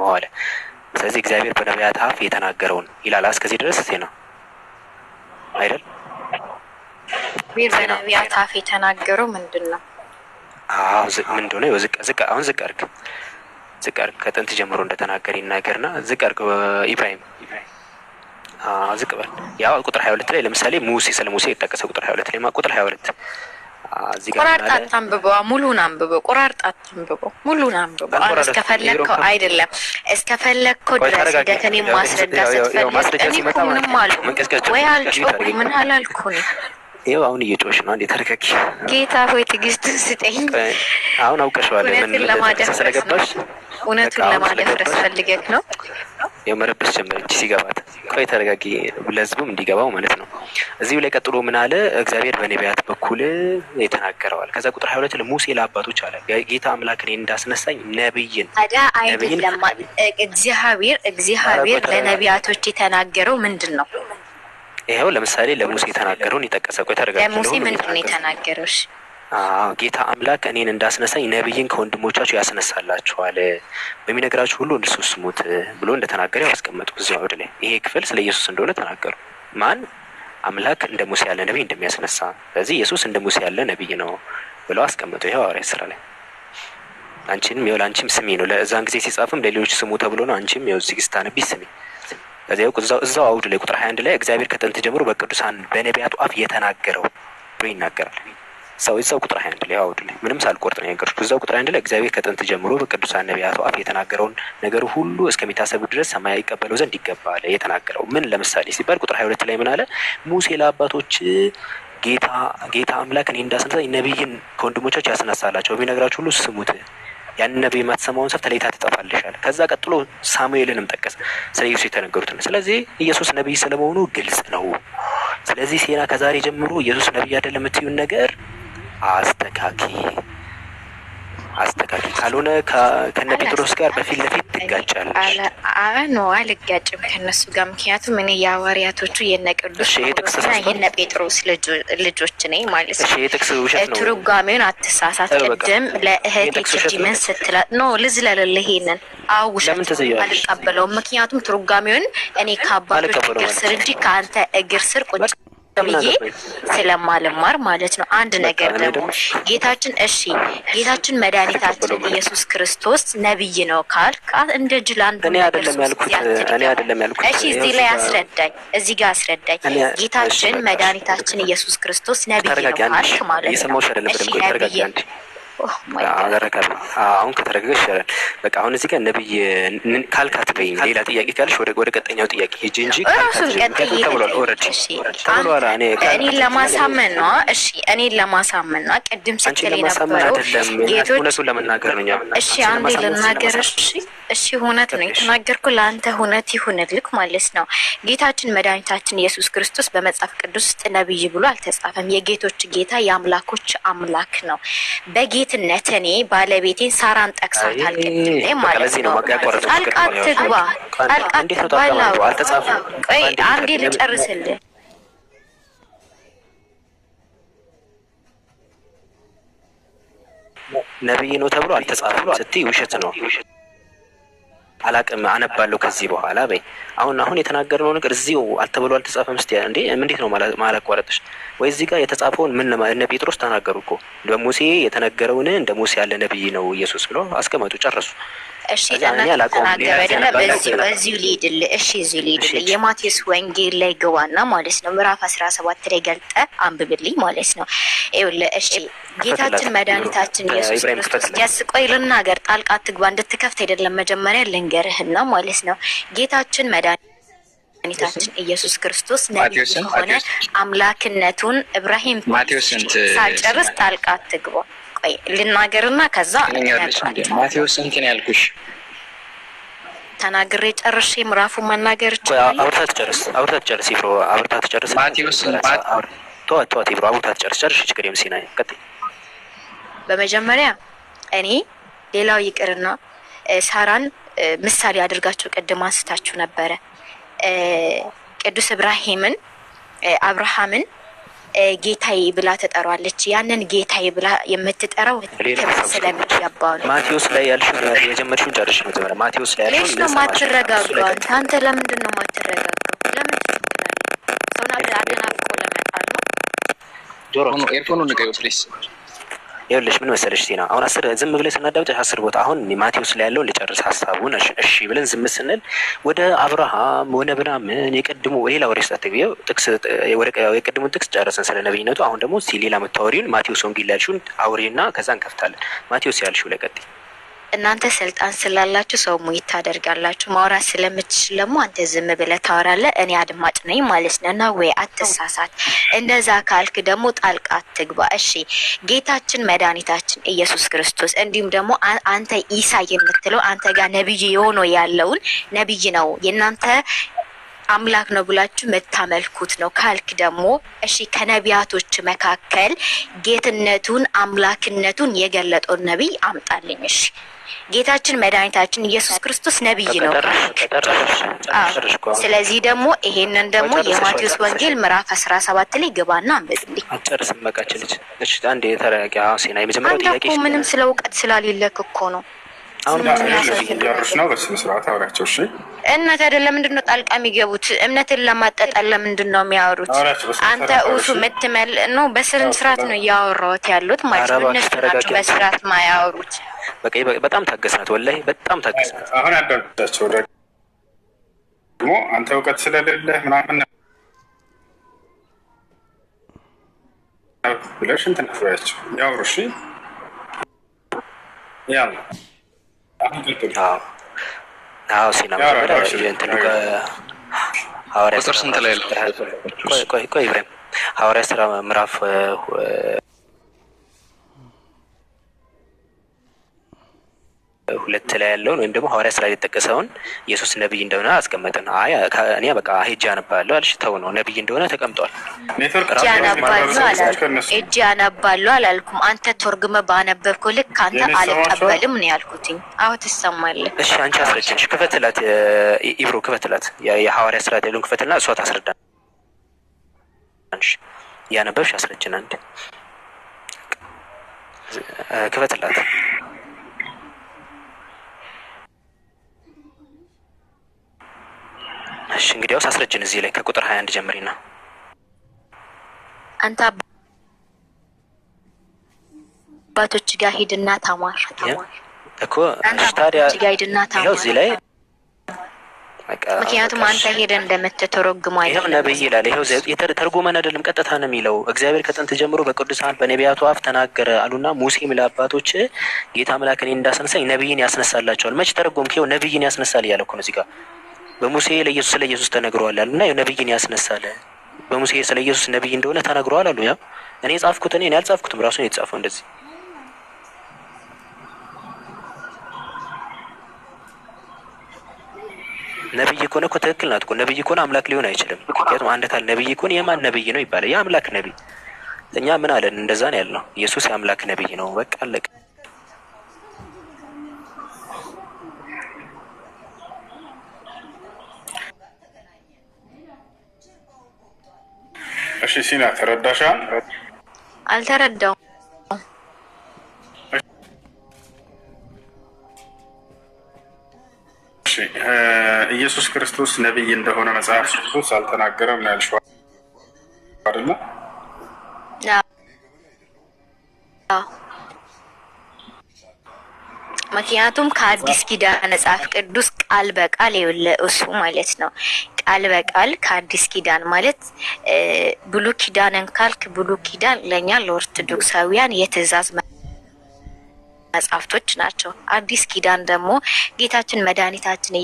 ፈጸመው አለ። ስለዚህ እግዚአብሔር በነቢያት አፍ የተናገረውን ይላል። እስከዚህ ድረስ ዜና አይደል? በነቢያት አፍ የተናገረው ምንድን ነው? ምን እንደሆነ ዝቅ አሁን ዝቅ አድርግ ከጥንት ጀምሮ እንደተናገር ይናገርና ዝቅ አድርግ ኢብራሂም ዝቅ በል። ያው ቁጥር 22 ላይ ለምሳሌ ሙሴ ስለ ሙሴ የተጠቀሰው ቁጥር 22 ላይ ቁጥር 22 እዚህ ጋር ቆራርጣት አንብበው፣ ሙሉን አንብበው፣ ቆራርጣት አንብበው፣ ሙሉን አንብበው። እስከፈለከው አይደለም እስከፈለከው ድረስ ደከኔ ማስረዳት ስትፈልግ እኔ እኮ ምንም አልኩ ወይ አልጮኩ ምን አላልኩኝ። ይኸው አሁን እየጮሽ ነው። አንዴ ተረጋጊ። ጌታ ሆይ ትዕግስቱን ስጠኝ። አሁን አውቀሽዋል። እውነቱን ለማደፍረስ ፈልገህ ነው። የመረበስ ጀመረች ሲገባት። ቆይ ተረጋጊ፣ ለህዝቡም እንዲገባው ማለት ነው። እዚሁ ላይ ቀጥሎ ምን አለ? እግዚአብሔር በነቢያት በኩል የተናገረዋል። ከዛ ቁጥር 22 ለሙሴ ለአባቶች አለ ጌታ አምላክ እኔን እንዳስነሳኝ ነብይን እግዚአብሔር ለነቢያቶች የተናገረው ምንድን ነው? ይኸው ለምሳሌ ለሙሴ የተናገረውን የጠቀሰ። ቆይ ተረጋጊ። ለሙሴ ምንድን ነው የተናገረው? ጌታ አምላክ እኔን እንዳስነሳኝ ነብይን ከወንድሞቻችሁ ያስነሳላችኋል፣ በሚነግራችሁ ሁሉ እርሱ ስሙት ብሎ እንደተናገረ ያስቀመጡ እዚያው ወደ ላይ። ይሄ ክፍል ስለ ኢየሱስ እንደሆነ ተናገሩ። ማን አምላክ እንደ ሙሴ ያለ ነብይ እንደሚያስነሳ፣ ስለዚህ ኢየሱስ እንደ ሙሴ ያለ ነብይ ነው ብለው አስቀመጡ። ይሄው ሐዋርያት ሥራ ላይ አንቺንም ይኸው ለአንቺም ስሚ ነው። ለዛን ጊዜ ሲጻፍም ለሌሎች ስሙ ተብሎ ነው። አንቺም ይኸው እዚህ ስታነቢ ስሚ። ከዚያው እዛው አውድ ላይ ቁጥር 21 ላይ እግዚአብሔር ከጥንት ጀምሮ በቅዱሳን በነቢያቱ አፍ የተናገረው ብሎ ይናገራል። እዛው ቁጥር 21 ላይ አውድ ላይ ምንም ሳልቆርጥ ነው ያገርኩት። እዛው ቁጥር 21 ላይ እግዚአብሔር ከጥንት ጀምሮ በቅዱሳን ነቢያቱ አፍ የተናገረውን ነገር ሁሉ እስከሚታሰቡ ድረስ ሰማይ ይቀበለው ዘንድ ይገባል። የተናገረው ምን ለምሳሌ ሲባል ቁጥር 22 ላይ ምን አለ? ሙሴ ለአባቶች ጌታ አምላክ እኔን እንዳስነሳኝ ነብይን ከወንድሞቻችሁ ያስነሳላቸው፣ በሚነግራችሁ ሁሉ ስሙት፣ ያንን ነብይ የማትሰማውን ሰው ተለይታ ትጠፋለሻል። ከዛ ቀጥሎ ሳሙኤልንም ጠቀስ፣ ስለ ኢየሱስ የተነገሩትን። ስለዚህ ኢየሱስ ነብይ ስለመሆኑ ግልጽ ነው። ስለዚህ ሴና ከዛሬ ጀምሮ ኢየሱስ ነብይ አይደለም የምትዩን ነገር አስተካኪ። ካልሆነ ከነ ጴጥሮስ ጋር በፊት ለፊት ትጋጫለሽ። ነው አልጋጭም ከነሱ ጋር፣ ምክንያቱም እኔ የሐዋርያቶቹ የነ ቅዱስ እና የነ ጴጥሮስ ልጆች ነኝ ማለት ነው። ትርጓሜውን አትሳሳት። ቅድም ለእህቴ ምን ስትላት ነው ልዝለልልህ? ይሄንን ውሸት አልቀበለውም። ምክንያቱም ትርጓሜውን እኔ ከአባቶች እግር ስር እንጂ ከአንተ እግር ስር ቁጭ ብዬ ስለማልማር ማለት ነው። አንድ ነገር ደግሞ ጌታችን መድኃኒታችን ኢየሱስ ክርስቶስ ነብይ ነው ካልክ እንደ ጅል አንዱ ነገር እሺ፣ እዚህ ላይ አስረዳኝ፣ እዚህ ጋር አስረዳኝ። ጌታችን መድኃኒታችን ኢየሱስ ክርስቶስ ነብይ ነው ካልክ ማለት ነው። እሺ ነብይ አሁን ከተረጋጋሽ ይሻላል። በቃ አሁን እዚህ ጋር ነብይ ካልካት በይኝ። ሌላ ጥያቄ ካለሽ ወደ ቀጠኛው ጥያቄ ሂጂ እንጂ እኔን ለማሳመን ነው። እሺ እኔን ለማሳመን ነው። ቅድም ስትል የነበረው እውነቱን ለመናገር ነው። እሺ አንዴ ልናገር። እሺ እውነት ነው የተናገርኩ፣ ለአንተ እውነት ይሁንልክ ማለት ነው። ጌታችን መድኃኒታችን ኢየሱስ ክርስቶስ በመጽሐፍ ቅዱስ ውስጥ ነብይ ብሎ አልተጻፈም። የጌቶች ጌታ የአምላኮች አምላክ ነው። በጌትነት እኔ ባለቤቴን ሳራን ጠቅሳታል ቅድም ማለት ነው። ጣልቃ ትግባ። ቆይ አንዴ ልጨርስልህ። ነብይ ነው ተብሎ አልተጻፈም ስትይ ውሸት ነው። አላቅም አነባለሁ ከዚህ በኋላ በይ። አሁን የተናገርነው ነገር እዚሁ አልተብሎ አልተጻፈም። እስቲ እንዴ እንዴት ነው ማላቋረጥሽ? ወይ እዚህ ጋር የተጻፈውን ምን እነ ጴጥሮስ ተናገሩ እኮ በሙሴ የተነገረውን እንደ ሙሴ ያለ ነብይ ነው ኢየሱስ ብሎ አስቀመጡ፣ ጨረሱ። እሺ ተናገረ አይደለ? በዚሁ ሊድልህ። እሺ እዚሁ ሊድልህ። የማቴዎስ ወንጌል ላይ ግባና ማለት ነው ምዕራፍ 17 ላይ ገልጠ አንብብልኝ ማለት ነው። ይኸውልህ እሺ ጌታችን መድኃኒታችን ኢየሱስ ክርስቶስ ያስቆይ ልናገር፣ ጣልቃ ትግባ እንድትከፍት አይደለም መጀመሪያ ልንገርህና ማለት ነው። ጌታችን መድኃኒታችን ኢየሱስ ክርስቶስ ነብይ ሆነ አምላክነቱን ኢብራሂም ሳጨርስ ጣልቃ ትግባ ልናገርና ከዛ ማቴዎስ እንትን ያልኩሽ ተናግሬ ጨርሼ ምዕራፉ መናገር ይችላል። አውርታ ትጨርስ ይፍሮ አውርታ ትጨርስ። ማቴዎስ ተዋት ይፍሮ አውርታ ትጨርስ። ችግር የለም ሲናይ ቀጥይ። በመጀመሪያ እኔ ሌላው ይቅርና ሳራን ምሳሌ አድርጋችሁ ቅድም አንስታችሁ ነበረ። ቅዱስ አብርሃምን ጌታዬ ብላ ትጠራዋለች። ያንን ጌታዬ ብላ የምትጠራው ስለሚገባ ነው። ማቴዎስ ላይ ያልሽው የጀመርሽውን ጨርሽ ነው። ተመረ ማቴዎስ ላይ ያልሽው ለምን ነው ማትረጋጋው? አንተ ለምንድን ነው ማትረጋጋው? ለምን ሰውና አደናቅፎ ለመጣል ነው? ጆሮ ኤርፎኑን ንቀዩ ፕሊስ። ይኸውልሽ ምን መሰለሽ ዜና አሁን 10 ዝም ብለን ስናዳምጥሽ 10 ቦታ አሁን ማቴዎስ ላይ ያለውን ልጨርስ ሀሳቡን እሺ ብለን ዝም ስንል ወደ አብርሃም ወደ ምናምን የቀድሞ ሌላ ወሬ ስታተቢው ጥቅስ የቀድሞውን ጥቅስ ጨረሰን ስለ ነብይነቱ። አሁን ደግሞ ሌላ የምታወሪውን ማቴዎስ ወንጌል ያልሽውን አውሬና ከዛ እንከፍታለን። ማቴዎስ ያልሽው ላይ ቀጥይ። እናንተ ስልጣን ስላላችሁ ሰው ሙይት ታደርጋላችሁ። ማውራት ስለምትችል ደግሞ አንተ ዝም ብለህ ታወራለህ። እኔ አድማጭ ነኝ ማለት ነው። እና ወይ አትሳሳት። እንደዛ ካልክ ደግሞ ጣልቃ አትግባ። እሺ ጌታችን መድኃኒታችን ኢየሱስ ክርስቶስ እንዲሁም ደግሞ አንተ ኢሳ የምትለው አንተ ጋር ነብይ የሆነ ያለውን ነብይ ነው የእናንተ አምላክ ነው ብላችሁ መታመልኩት ነው ካልክ ደግሞ እሺ ከነቢያቶች መካከል ጌትነቱን አምላክነቱን የገለጠው ነብይ አምጣልኝ። እሺ ጌታችን መድኃኒታችን ኢየሱስ ክርስቶስ ነብይ ነው። ስለዚህ ደግሞ ይሄንን ደግሞ የማቴዎስ ወንጌል ምዕራፍ 17 ላይ ገባና አንብብልኝ። አጨርስም መቃችልች። እሺ አንዴ ተረጋጋ። ሲና የመጀመሪያው ጥያቄ ምንም ስለ እውቀት ስላልለክ እኮ ነው። አሁን ያርሽ ነው በስነ ስርዓት አውራቸው። እሺ እናት አይደለም ምንድነው ጣልቃ የሚገቡት? እምነትን ለማጣጣል ለምንድን ነው የሚያወሩት? አንተ ኡሱ ምትመል ነው በስነ ስርዓት ነው ያወራሁት ያሉት ማለት ነው። እነሱ ናቸው በስርዓት ማያወሩት። በቃ በጣም ታገስናት፣ ወላሂ በጣም ታገስናት። አሁን አዳምጣቸው ደግሞ አንተ እውቀት ስለሌለህ ምናምን ብለሽ እንትን ፍሬያቸው ያወሩ። እሺ ያላ አዎ ሲና እንትን ሐዋርያ ቁጥር ስንት ላይ ነው? ቆይ ኢብራሂም ሐዋርያ ሥራ ምዕራፍ 2 ላይ ያለውን ወይም ደግሞ ሐዋርያ ሥራ ላይ የተጠቀሰውን ኢየሱስ ነብይ እንደሆነ አስቀመጠን። አይ እኔ በቃ ሄጄ አነባለሁ አልሽ። ተው ነው ነብይ እንደሆነ ተቀምጧል። እጄ አነባለሁ አላልኩም። አንተ ተርጉመህ ባነበብከው ልክ አንተ አልቀበልም ነው ያልኩትኝ። አሁን ትሰማለህ? እሺ አንቺ አስረጅንሽ። ክፈትላት ኢብሮ ክፈትላት። የሐዋርያ ሥራ ያለውን ክፈትና እሷ ታስረዳንሽ። ያነበብሽ አስረጅና አንድ ክፈትላት። እሺ እንግዲያውስ አስረጅን እዚህ ላይ ከቁጥር 21 ጀምሪና። አንተ አባቶች ጋር ሂድና ተማር እኮ ታዲያ ይኸው እዚህ ላይ ምክንያቱም አንተ ሄደህ እንደምትተረጉም አይደለም። ይኸው ነብይ ይላል። ይኸው ተርጉመን አይደለም ቀጥታ ነው የሚለው። እግዚአብሔር ከጥንት ጀምሮ በቅዱሳን በነቢያቱ አፍ ተናገረ አሉና ሙሴም ለአባቶች ጌታ አምላክ እኔን እንዳስነሳኝ ነብይን ያስነሳላቸዋል። መች ተረጎምክ? ይኸው ነብይን ያስነሳል እያለ እኮ ነው እዚህ ጋር። በሙሴ ለኢየሱስ ስለ ኢየሱስ ተነግሯል አሉና ነብይን ያስነሳለ በሙሴ ስለ ኢየሱስ ነብይ እንደሆነ ተነግሯል አሉ። ያው እኔ ጻፍኩት እኔ ያልጻፍኩትም ራሱ ነው የተጻፈው እንደዚህ። ነብይ ከሆነ እኮ ትክክል ናት እኮ። ነብይ ከሆነ አምላክ ሊሆን አይችልም። ምክንያቱም አንድ ካል ነብይ ከሆነ የማን ነብይ ነው ይባላል? የአምላክ ነብይ። እኛ ምን አለን? እንደዛ ነው ያልነው። ኢየሱስ የአምላክ ነብይ ነው። በቃ አለቀ። እሺ ሲና ተረዳሻል? አልተረዳውም። እሺ ኢየሱስ ክርስቶስ ነብይ እንደሆነ መጽሐፍ ቅዱስ አልተናገረም ነው ያልሽው አይደል? ምክንያቱም ከአዲስ ኪዳን መጽሐፍ ቅዱስ ቃል በቃል እሱ ማለት ነው። ቃል በቃል ከአዲስ ኪዳን ማለት ብሉይ ኪዳንን ካልክ ብሉይ ኪዳን ለእኛ ለኦርቶዶክሳውያን የትእዛዝ መጽሐፍቶች ናቸው። አዲስ ኪዳን ደግሞ ጌታችን መድኃኒታችን